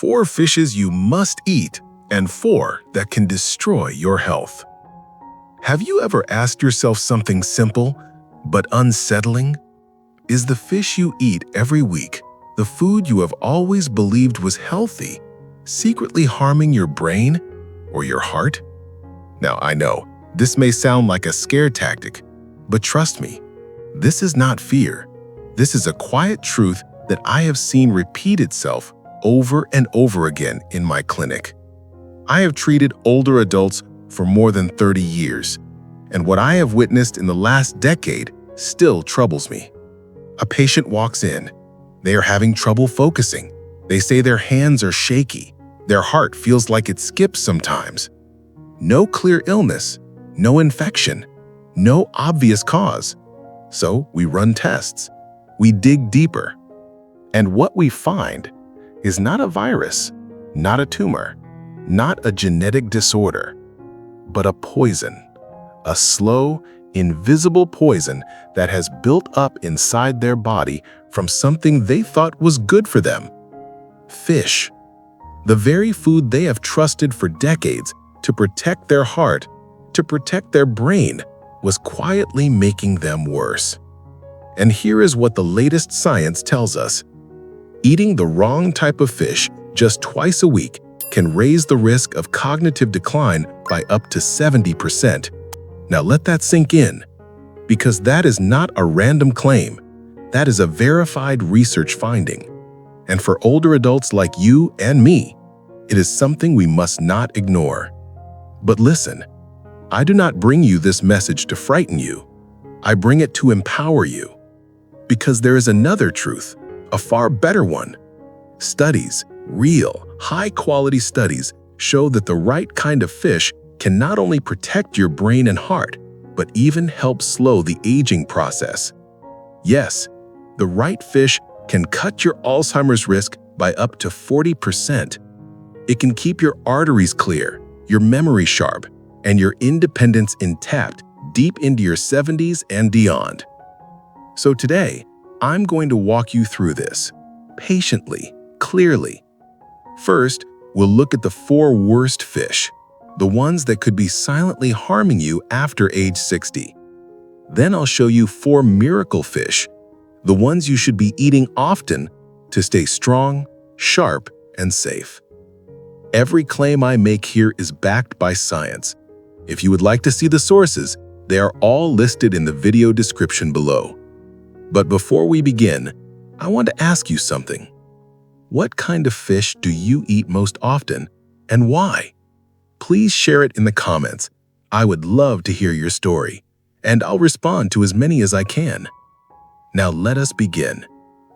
4 fishes you must eat and 4 that can destroy your health. Have you ever asked yourself something simple but unsettling? Is the fish you eat every week, the food you have always believed was healthy, secretly harming your brain or your heart? Now, I know, this may sound like a scare tactic, but trust me, this is not fear. This is a quiet truth that I have seen repeat itself over and over again in my clinic. I have treated older adults for more than 30 years, and what I have witnessed in the last decade still troubles me. A patient walks in. They are having trouble focusing. They say their hands are shaky. Their heart feels like it skips sometimes. No clear illness, no infection, no obvious cause. So we run tests. We dig deeper. And what we find is not a virus, not a tumor, not a genetic disorder, but a poison, a slow, invisible poison that has built up inside their body from something they thought was good for them. Fish, the very food they have trusted for decades to protect their heart, to protect their brain, was quietly making them worse. And here is what the latest science tells us. Eating the wrong type of fish just twice a week can raise the risk of cognitive decline by up to 70%. Now let that sink in, because that is not a random claim. That is a verified research finding. And for older adults like you and me, it is something we must not ignore. But listen, I do not bring you this message to frighten you. I bring it to empower you. Because there is another truth, a far better one. Studies, real, high-quality studies, show that the right kind of fish can not only protect your brain and heart, but even help slow the aging process. Yes, the right fish can cut your Alzheimer's risk by up to 40%. It can keep your arteries clear, your memory sharp, and your independence intact deep into your 70s and beyond. So today, I'm going to walk you through this, patiently, clearly. First, we'll look at the 4 worst fish, the ones that could be silently harming you after age 60. Then I'll show you 4 miracle fish, the ones you should be eating often to stay strong, sharp, and safe. Every claim I make here is backed by science. If you would like to see the sources, they are all listed in the video description below. But before we begin, I want to ask you something. What kind of fish do you eat most often, and why? Please share it in the comments. I would love to hear your story, and I'll respond to as many as I can. Now let us begin.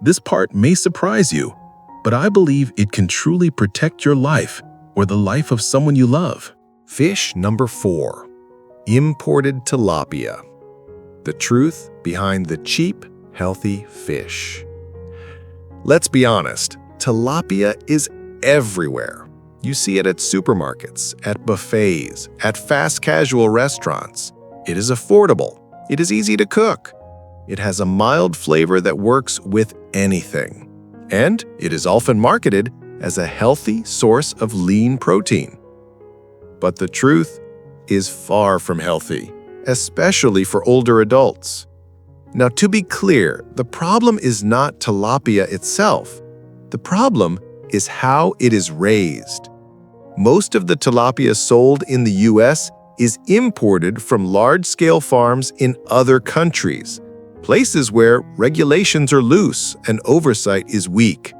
This part may surprise you, but I believe it can truly protect your life or the life of someone you love. Fish number 4. Imported tilapia. The truth behind the cheap, healthy fish. Let's be honest, tilapia is everywhere. You see it at supermarkets, at buffets, at fast casual restaurants. It is affordable. It is easy to cook. It has a mild flavor that works with anything. And it is often marketed as a healthy source of lean protein. But the truth is far from healthy, especially for older adults. Now, to be clear, the problem is not tilapia itself. The problem is how it is raised. Most of the tilapia sold in the US is imported from large-scale farms in other countries, places where regulations are loose and oversight is weak.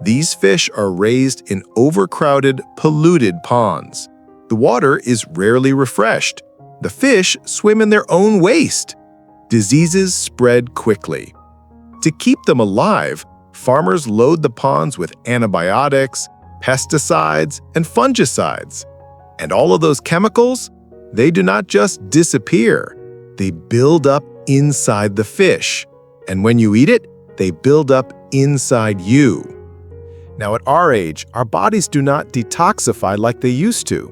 These fish are raised in overcrowded, polluted ponds. The water is rarely refreshed. The fish swim in their own waste. Diseases spread quickly. To keep them alive, farmers load the ponds with antibiotics, pesticides, and fungicides. And all of those chemicals, they do not just disappear. They build up inside the fish. And when you eat it, they build up inside you. Now, at our age, our bodies do not detoxify like they used to.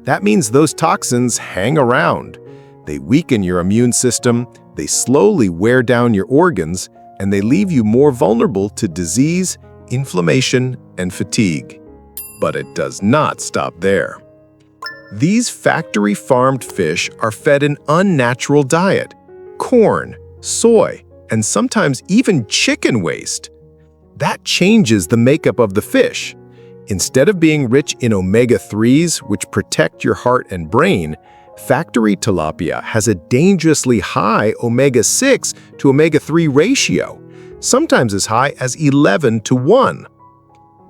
That means those toxins hang around. They weaken your immune system, they slowly wear down your organs, and they leave you more vulnerable to disease, inflammation, and fatigue. But it does not stop there. These factory-farmed fish are fed an unnatural diet: corn, soy, and sometimes even chicken waste. That changes the makeup of the fish. Instead of being rich in omega-3s, which protect your heart and brain, factory tilapia has a dangerously high omega-6 to omega-3 ratio, sometimes as high as 11 to 1.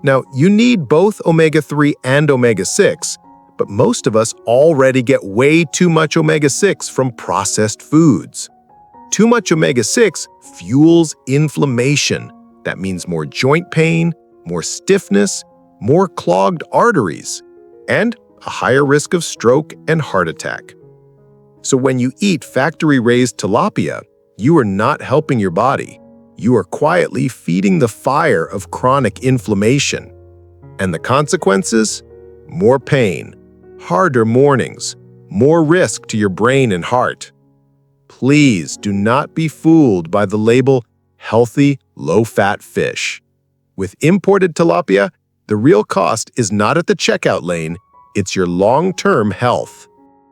Now, you need both omega-3 and omega-6, but most of us already get way too much omega-6 from processed foods. Too much omega-6 fuels inflammation. That means more joint pain, more stiffness, more clogged arteries, and a higher risk of stroke and heart attack. So when you eat factory-raised tilapia, you are not helping your body. You are quietly feeding the fire of chronic inflammation. And the consequences? More pain, harder mornings, more risk to your brain and heart. Please do not be fooled by the label healthy, low-fat fish. With imported tilapia, the real cost is not at the checkout lane, it's your long-term health.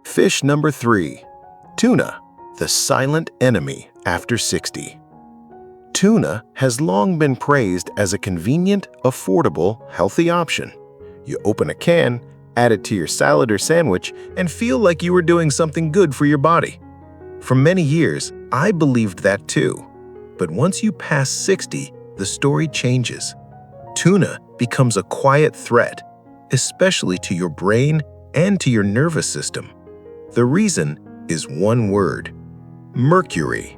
Fish number 3, tuna, the silent enemy after 60. Tuna has long been praised as a convenient, affordable, healthy option. You open a can, add it to your salad or sandwich, and feel like you were doing something good for your body. For many years, I believed that too. But once you pass 60, the story changes. Tuna becomes a quiet threat, especially to your brain and to your nervous system. The reason is one word: mercury.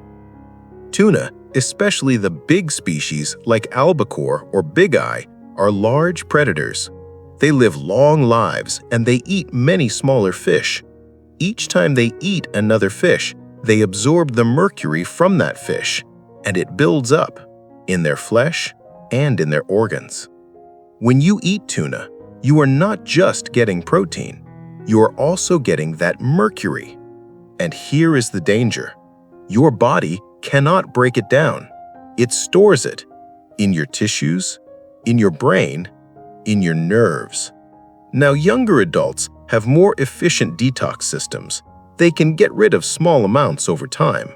Tuna, especially the big species like albacore or big-eye, are large predators. They live long lives and they eat many smaller fish. Each time they eat another fish, they absorb the mercury from that fish, and it builds up in their flesh and in their organs. When you eat tuna, you are not just getting protein, you are also getting that mercury. And here is the danger. Your body cannot break it down. It stores it in your tissues, in your brain, in your nerves. Now, younger adults have more efficient detox systems. They can get rid of small amounts over time.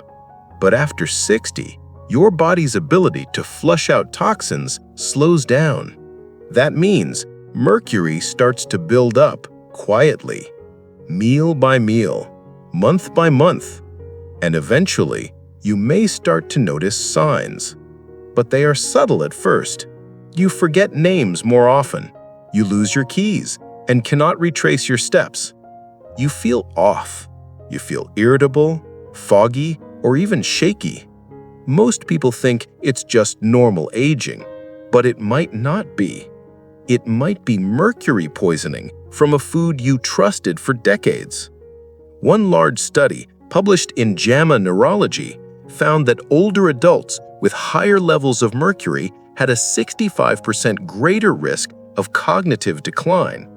But after 60, your body's ability to flush out toxins slows down. That means mercury starts to build up quietly, meal by meal, month by month, and eventually you may start to notice signs. But they are subtle at first. You forget names more often. You lose your keys and cannot retrace your steps. You feel off. You feel irritable, foggy, or even shaky. Most people think it's just normal aging, but it might not be. It might be mercury poisoning from a food you trusted for decades. One large study published in JAMA Neurology found that older adults with higher levels of mercury had a 65% greater risk of cognitive decline.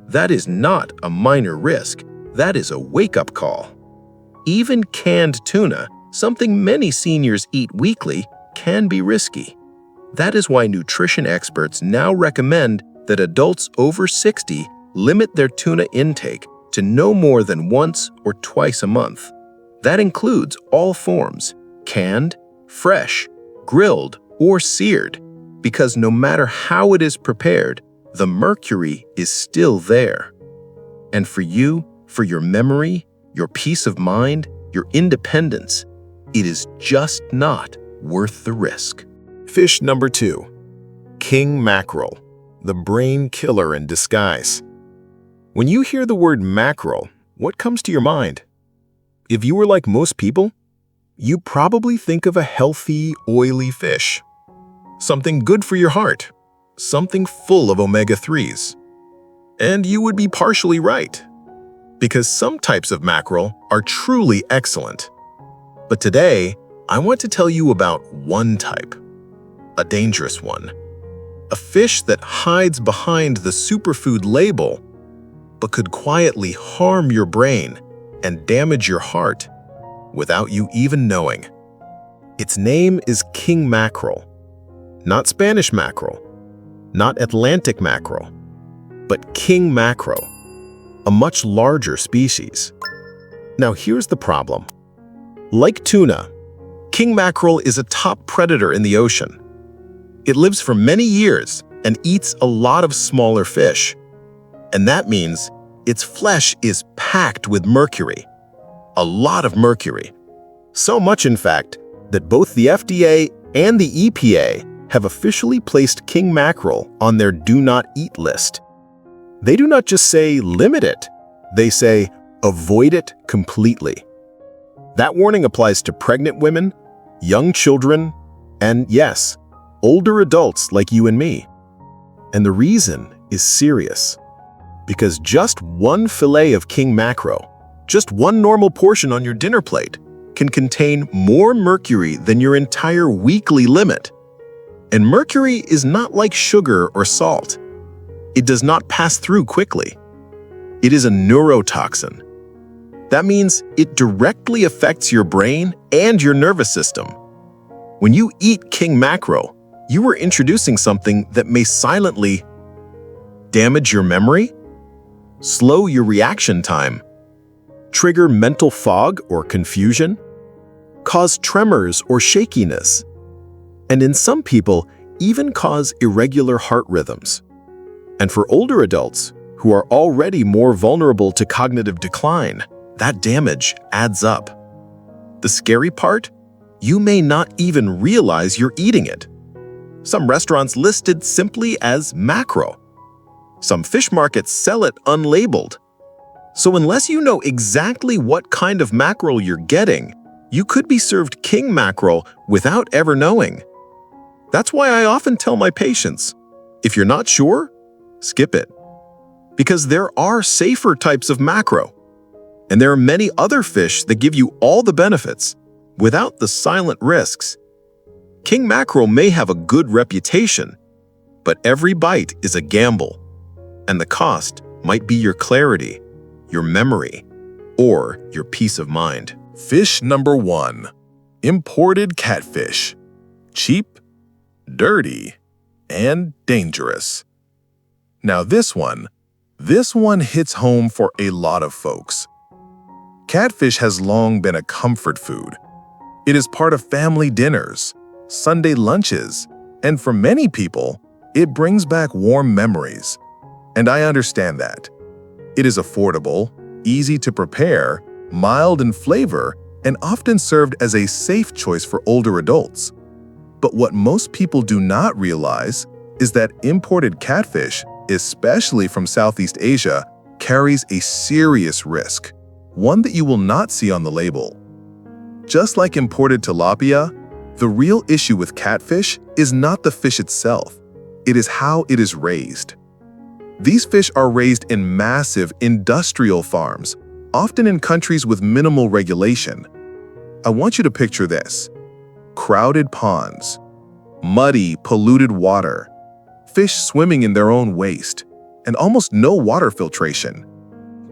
That is not a minor risk, that is a wake-up call. Even canned tuna, something many seniors eat weekly, can be risky. That is why nutrition experts now recommend that adults over 60 limit their tuna intake to no more than once or twice a month. That includes all forms: canned, fresh, grilled, or seared, because no matter how it is prepared, the mercury is still there. And for you, for your memory, your peace of mind, your independence, it is just not worth the risk. Fish number 2, king mackerel, the brain killer in disguise. When you hear the word mackerel, what comes to your mind? If you were like most people, you probably think of a healthy, oily fish. Something good for your heart, something full of omega-3s. And you would be partially right, because some types of mackerel are truly excellent. But today, I want to tell you about one type, a dangerous one. A fish that hides behind the superfood label, but could quietly harm your brain and damage your heart without you even knowing. Its name is king mackerel, not Spanish mackerel, not Atlantic mackerel. but king mackerel, a much larger species. Now here's the problem. Like tuna, king mackerel is a top predator in the ocean. It lives for many years and eats a lot of smaller fish. And that means its flesh is packed with mercury. A lot of mercury. So much, in fact, that both the FDA and the EPA have officially placed king mackerel on their do not eat list. They do not just say limit it, they say avoid it completely. That warning applies to pregnant women, young children, and yes, older adults like you and me. And the reason is serious. Because just one fillet of king mackerel, just one normal portion on your dinner plate, can contain more mercury than your entire weekly limit. And mercury is not like sugar or salt. It does not pass through quickly. It is a neurotoxin. That means it directly affects your brain and your nervous system. When you eat king mackerel, you are introducing something that may silently damage your memory, slow your reaction time, trigger mental fog or confusion, cause tremors or shakiness, and in some people, even cause irregular heart rhythms. And for older adults who are already more vulnerable to cognitive decline, that damage adds up. The scary part? You may not even realize you're eating it. Some restaurants list it simply as mackerel. Some fish markets sell it unlabeled. So unless you know exactly what kind of mackerel you're getting, you could be served king mackerel without ever knowing. That's why I often tell my patients, if you're not sure, skip it. Because there are safer types of mackerel, and there are many other fish that give you all the benefits without the silent risks. King mackerel may have a good reputation, but every bite is a gamble, and the cost might be your clarity, your memory, or your peace of mind. Fish number 1. Imported catfish. Cheap, dirty, and dangerous. Now this one hits home for a lot of folks. Catfish has long been a comfort food. It is part of family dinners, Sunday lunches, and for many people, it brings back warm memories. And I understand that. It is affordable, easy to prepare, mild in flavor, and often served as a safe choice for older adults. But what most people do not realize is that imported catfish, especially from Southeast Asia, carries a serious risk, one that you will not see on the label. Just like imported tilapia, the real issue with catfish is not the fish itself, it is how it is raised. These fish are raised in massive industrial farms, often in countries with minimal regulation. I want you to picture this: crowded ponds, muddy, polluted water, fish swimming in their own waste, and almost no water filtration.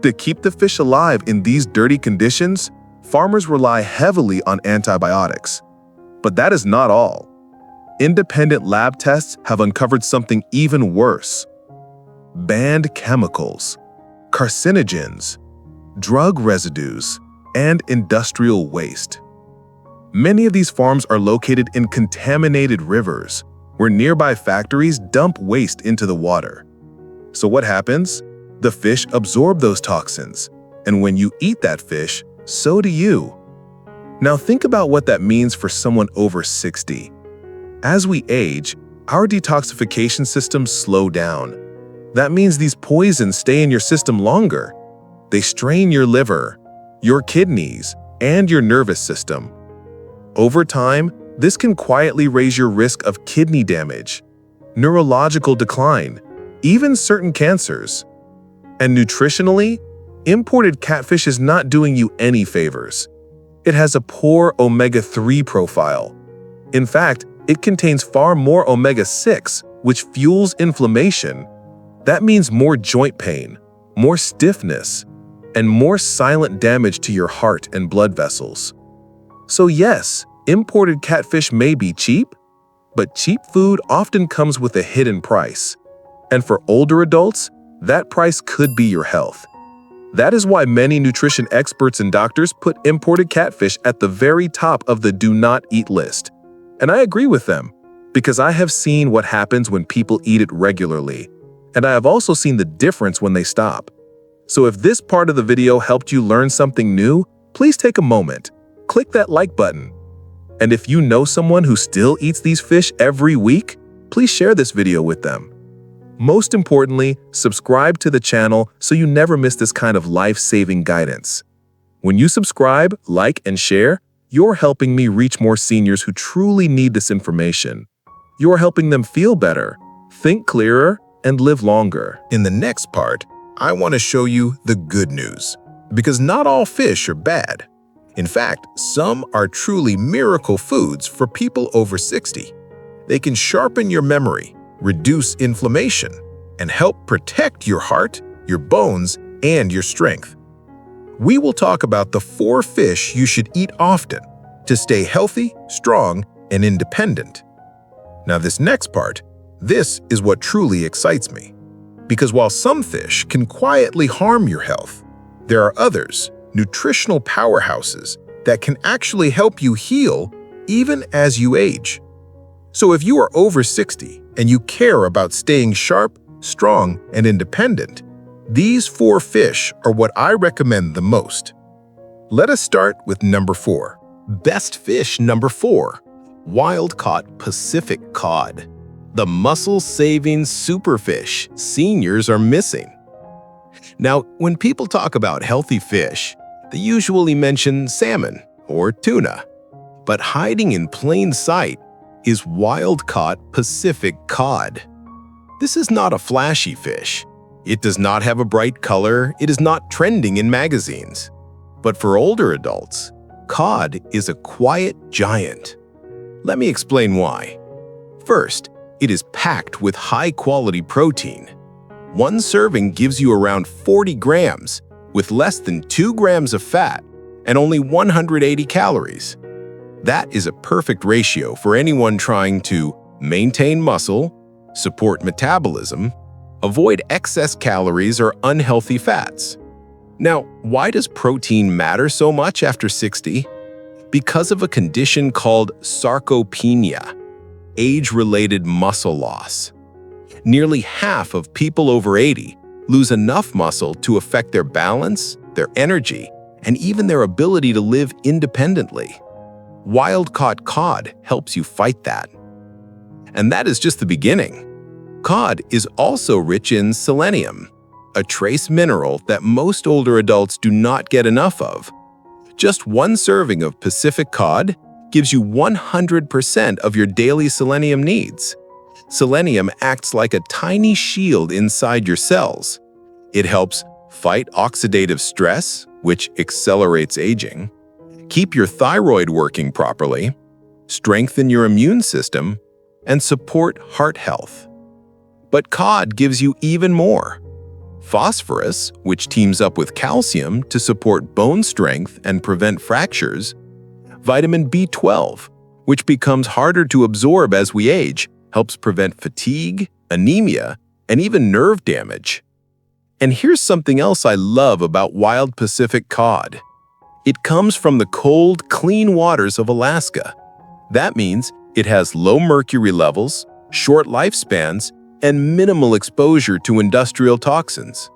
To keep the fish alive in these dirty conditions, farmers rely heavily on antibiotics. But that is not all. Independent lab tests have uncovered something even worse: banned chemicals, carcinogens, drug residues, and industrial waste. Many of these farms are located in contaminated rivers, where nearby factories dump waste into the water. So what happens? The fish absorb those toxins, and when you eat that fish, so do you. Now think about what that means for someone over 60. As we age, our detoxification systems slow down. That means these poisons stay in your system longer. They strain your liver, your kidneys, and your nervous system. Over time, this can quietly raise your risk of kidney damage, neurological decline, even certain cancers. And nutritionally, imported catfish is not doing you any favors. It has a poor omega-3 profile. In fact, it contains far more omega-6, which fuels inflammation. That means more joint pain, more stiffness, and more silent damage to your heart and blood vessels. So yes, imported catfish may be cheap, but cheap food often comes with a hidden price. And for older adults, that price could be your health. That is why many nutrition experts and doctors put imported catfish at the very top of the do not eat list. And I agree with them, because I have seen what happens when people eat it regularly, and I have also seen the difference when they stop. So if this part of the video helped you learn something new, please take a moment, click that like button. And if you know someone who still eats these fish every week, please share this video with them. Most importantly, subscribe to the channel so you never miss this kind of life-saving guidance. When you subscribe, like, and share, you're helping me reach more seniors who truly need this information. You're helping them feel better, think clearer, and live longer. In the next part, I want to show you the good news, because not all fish are bad. In fact, some are truly miracle foods for people over 60. They can sharpen your memory, reduce inflammation, and help protect your heart, your bones, and your strength. We will talk about the 4 fish you should eat often to stay healthy, strong, and independent. Now this next part, this is what truly excites me. Because while some fish can quietly harm your health, there are others, nutritional powerhouses, that can actually help you heal even as you age. So if you are over 60 and you care about staying sharp, strong, and independent, these 4 fish are what I recommend the most. Let us start with number 4. Best fish number 4, wild-caught Pacific Cod. The muscle-saving superfish seniors are missing. Now, when people talk about healthy fish, they usually mention salmon or tuna. But hiding in plain sight is wild-caught Pacific Cod. This is not a flashy fish. It does not have a bright color. It is not trending in magazines. But for older adults, cod is a quiet giant. Let me explain why. First, it is packed with high-quality protein. One serving gives you around 40 grams, with less than 2 grams of fat and only 180 calories. That is a perfect ratio for anyone trying to maintain muscle, support metabolism, avoid excess calories or unhealthy fats. Now, why does protein matter so much after 60? Because of a condition called sarcopenia, age-related muscle loss. Nearly half of people over 80 lose enough muscle to affect their balance, their energy, and even their ability to live independently. Wild-caught cod helps you fight that. And that is just the beginning. Cod is also rich in selenium, a trace mineral that most older adults do not get enough of. Just one serving of Pacific Cod gives you 100% of your daily selenium needs. Selenium acts like a tiny shield inside your cells. It helps fight oxidative stress, which accelerates aging, keep your thyroid working properly, strengthen your immune system, and support heart health. But cod gives you even more. Phosphorus, which teams up with calcium to support bone strength and prevent fractures, vitamin B12, which becomes harder to absorb as we age, helps prevent fatigue, anemia, and even nerve damage. And here's something else I love about wild Pacific cod. It comes from the cold, clean waters of Alaska. That means it has low mercury levels, short lifespans, and minimal exposure to industrial toxins.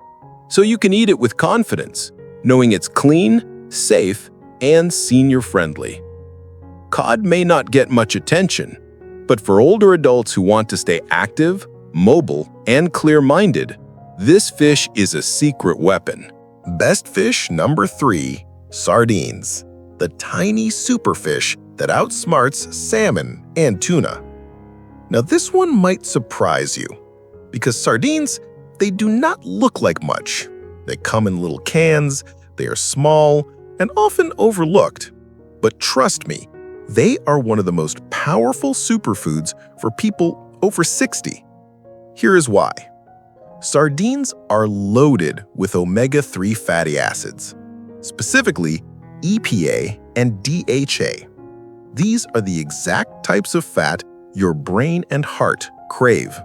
So you can eat it with confidence, knowing it's clean, safe, and senior-friendly. Cod may not get much attention, but for older adults who want to stay active, mobile, and clear-minded, this fish is a secret weapon. Best fish number 3, sardines. The tiny superfish that outsmarts salmon and tuna. Now this one might surprise you, because sardines, they do not look like much. They come in little cans, they are small, and often overlooked. But trust me, they are one of the most powerful superfoods for people over 60. Here is why. Sardines are loaded with omega-3 fatty acids, specifically EPA and DHA. These are the exact types of fat your brain and heart crave.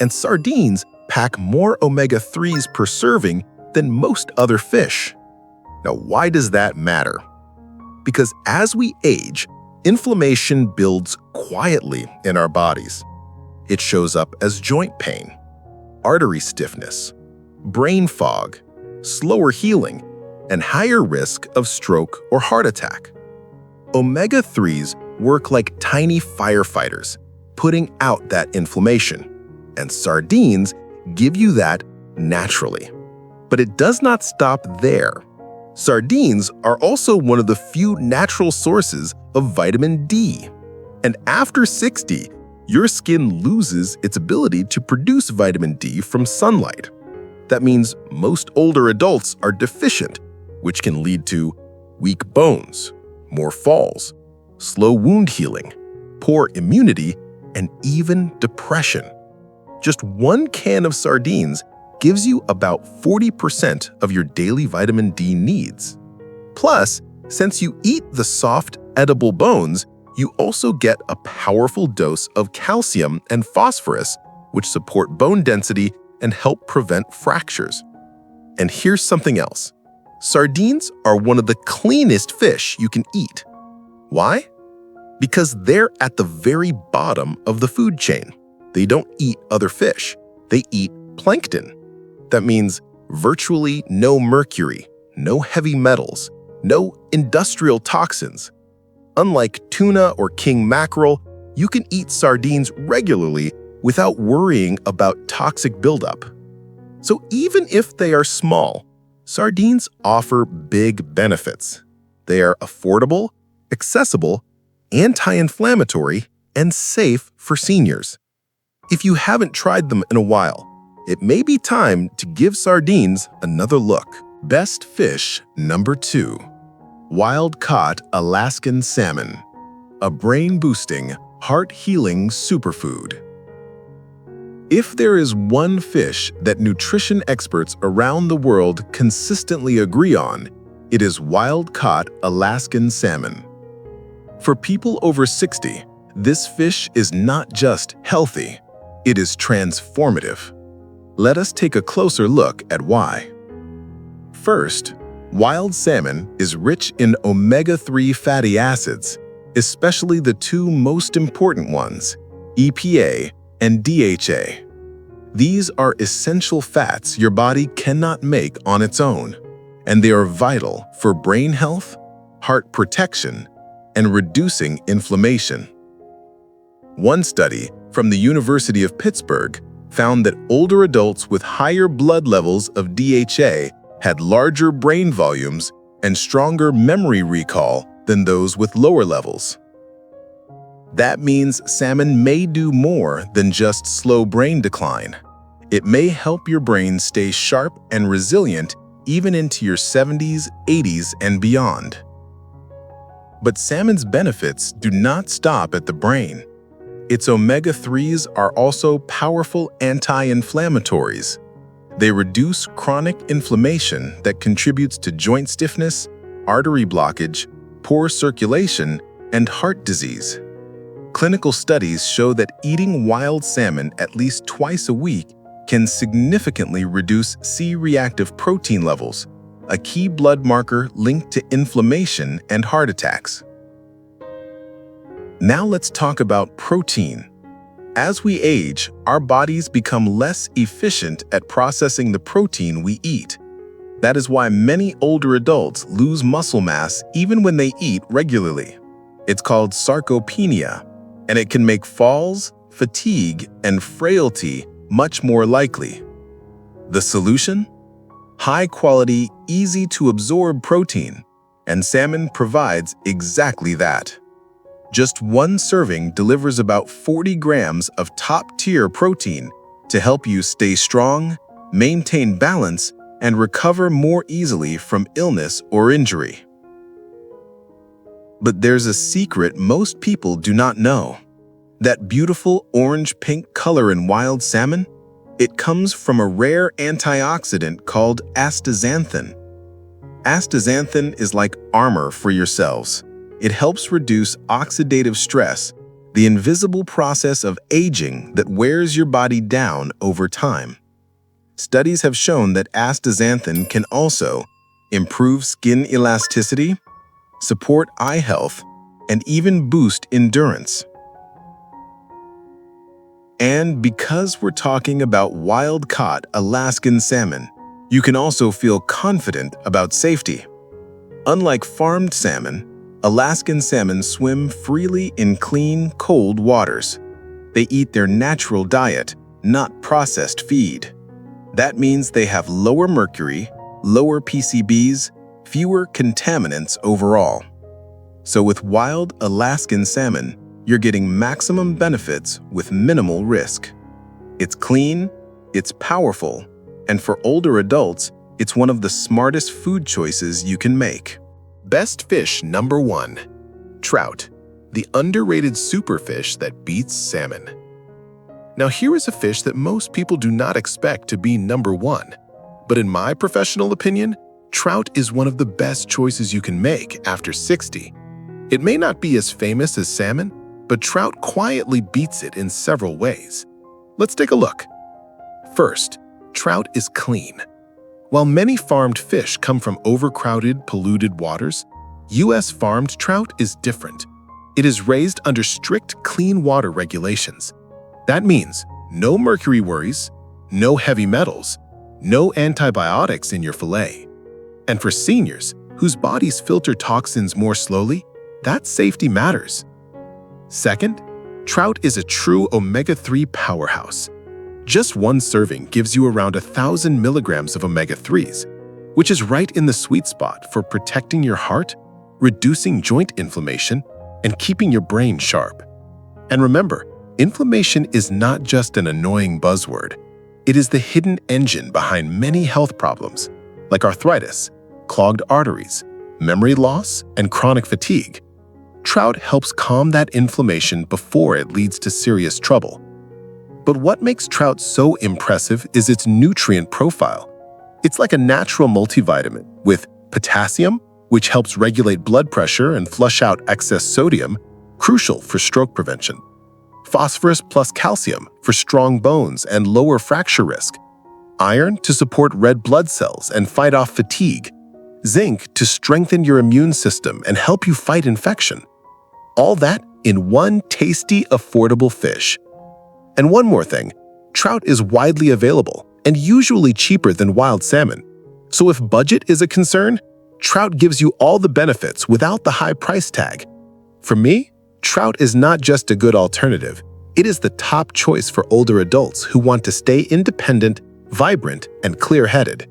And sardines pack more omega-3s per serving than most other fish. Now, why does that matter? Because as we age, inflammation builds quietly in our bodies. It shows up as joint pain, artery stiffness, brain fog, slower healing, and higher risk of stroke or heart attack. Omega-3s work like tiny firefighters, putting out that inflammation, and sardines give you that naturally. But it does not stop there. Sardines are also one of the few natural sources of vitamin D. And after 60, your skin loses its ability to produce vitamin D from sunlight. That means most older adults are deficient, which can lead to weak bones, more falls, slow wound healing, poor immunity, and even depression. Just one can of sardines gives you about 40% of your daily vitamin D needs. Plus, since you eat the soft, edible bones, you also get a powerful dose of calcium and phosphorus, which support bone density and help prevent fractures. And here's something else. Sardines are one of the cleanest fish you can eat. Why? Because they're at the very bottom of the food chain. They don't eat other fish. They eat plankton. That means virtually no mercury, no heavy metals, no industrial toxins. Unlike tuna or king mackerel, you can eat sardines regularly without worrying about toxic buildup. So even if they are small, sardines offer big benefits. They are affordable, accessible, anti-inflammatory, and safe for seniors. If you haven't tried them in a while, it may be time to give sardines another look. Best fish number 2. Wild-caught Alaskan salmon, a brain-boosting, heart-healing superfood. If there is one fish that nutrition experts around the world consistently agree on, it is wild-caught Alaskan salmon. For people over 60, this fish is not just healthy, it is transformative. Let us take a closer look at why. First, wild salmon is rich in omega-3 fatty acids, especially the two most important ones, EPA and DHA. These are essential fats your body cannot make on its own, and they are vital for brain health, heart protection, and reducing inflammation. One study from the University of Pittsburgh found that older adults with higher blood levels of DHA had larger brain volumes and stronger memory recall than those with lower levels. That means salmon may do more than just slow brain decline. It may help your brain stay sharp and resilient even into your 70s, 80s, and beyond. But salmon's benefits do not stop at the brain. Its omega-3s are also powerful anti-inflammatories. They reduce chronic inflammation that contributes to joint stiffness, artery blockage, poor circulation, and heart disease. Clinical studies show that eating wild salmon at least twice a week can significantly reduce C-reactive protein levels, a key blood marker linked to inflammation and heart attacks. Now let's talk about protein. As we age, our bodies become less efficient at processing the protein we eat. That is why many older adults lose muscle mass even when they eat regularly. It's called sarcopenia, and it can make falls, fatigue, and frailty much more likely. The solution? High-quality, easy-to-absorb protein, and salmon provides exactly that. Just one serving delivers about 40 grams of top-tier protein to help you stay strong, maintain balance, and recover more easily from illness or injury. But there's a secret most people do not know. That beautiful orange-pink color in wild salmon? It comes from a rare antioxidant called astaxanthin. Astaxanthin is like armor for your cells. It helps reduce oxidative stress, the invisible process of aging that wears your body down over time. Studies have shown that astaxanthin can also improve skin elasticity, support eye health, and even boost endurance. And because we're talking about wild-caught Alaskan salmon, you can also feel confident about safety. Unlike farmed salmon, Alaskan salmon swim freely in clean, cold waters. They eat their natural diet, not processed feed. That means they have lower mercury, lower PCBs, fewer contaminants overall. So with wild Alaskan salmon, you're getting maximum benefits with minimal risk. It's clean, it's powerful, and for older adults, it's one of the smartest food choices you can make. Best fish number 1. Trout, the underrated superfish that beats salmon. Now here is a fish that most people do not expect to be number 1. But in my professional opinion, trout is one of the best choices you can make after 60. It may not be as famous as salmon, but trout quietly beats it in several ways. Let's take a look. First, trout is clean. While many farmed fish come from overcrowded, polluted waters, U.S. farmed trout is different. It is raised under strict clean water regulations. That means no mercury worries, no heavy metals, no antibiotics in your fillet. And for seniors whose bodies filter toxins more slowly, that safety matters. Second, trout is a true omega-3 powerhouse. Just one serving gives you around 1,000 milligrams of omega-3s, which is right in the sweet spot for protecting your heart, reducing joint inflammation, and keeping your brain sharp. And remember, inflammation is not just an annoying buzzword. It is the hidden engine behind many health problems, like arthritis, clogged arteries, memory loss, and chronic fatigue. Trout helps calm that inflammation before it leads to serious trouble. But what makes trout so impressive is its nutrient profile. It's like a natural multivitamin with potassium, which helps regulate blood pressure and flush out excess sodium, crucial for stroke prevention. Phosphorus plus calcium for strong bones and lower fracture risk. Iron to support red blood cells and fight off fatigue. Zinc to strengthen your immune system and help you fight infection. All that in one tasty, affordable fish. And one more thing, trout is widely available and usually cheaper than wild salmon. So if budget is a concern, trout gives you all the benefits without the high price tag. For me, trout is not just a good alternative, it is the top choice for older adults who want to stay independent, vibrant, and clear-headed.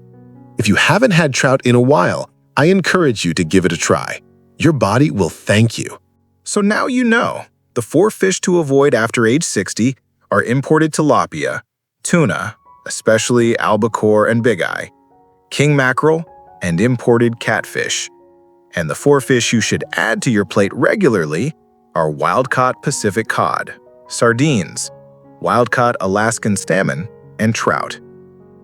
If you haven't had trout in a while, I encourage you to give it a try. Your body will thank you. So now you know, the 4 fish to avoid after age 60 are imported tilapia, tuna, especially albacore and bigeye, king mackerel, and imported catfish. And the 4 fish you should add to your plate regularly are wild-caught Pacific cod, sardines, wild-caught Alaskan salmon, and trout.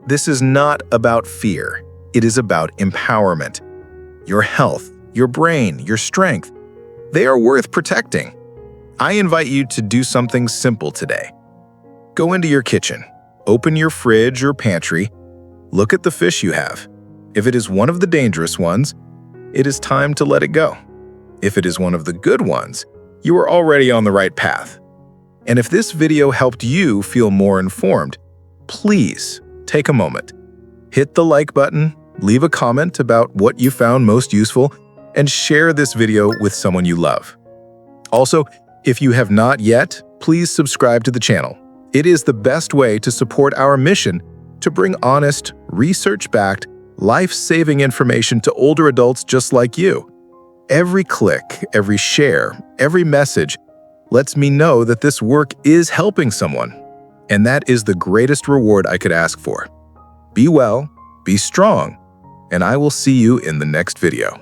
This is not about fear. It is about empowerment. Your health, your brain, your strength, they are worth protecting. I invite you to do something simple today. Go into your kitchen, open your fridge or pantry, look at the fish you have. If it is one of the dangerous ones, it is time to let it go. If it is one of the good ones, you are already on the right path. And if this video helped you feel more informed, please take a moment. Hit the like button, leave a comment about what you found most useful, and share this video with someone you love. Also, if you have not yet, please subscribe to the channel. It is the best way to support our mission to bring honest, research-backed, life-saving information to older adults just like you. Every click, every share, every message lets me know that this work is helping someone, and that is the greatest reward I could ask for. Be well, be strong, and I will see you in the next video.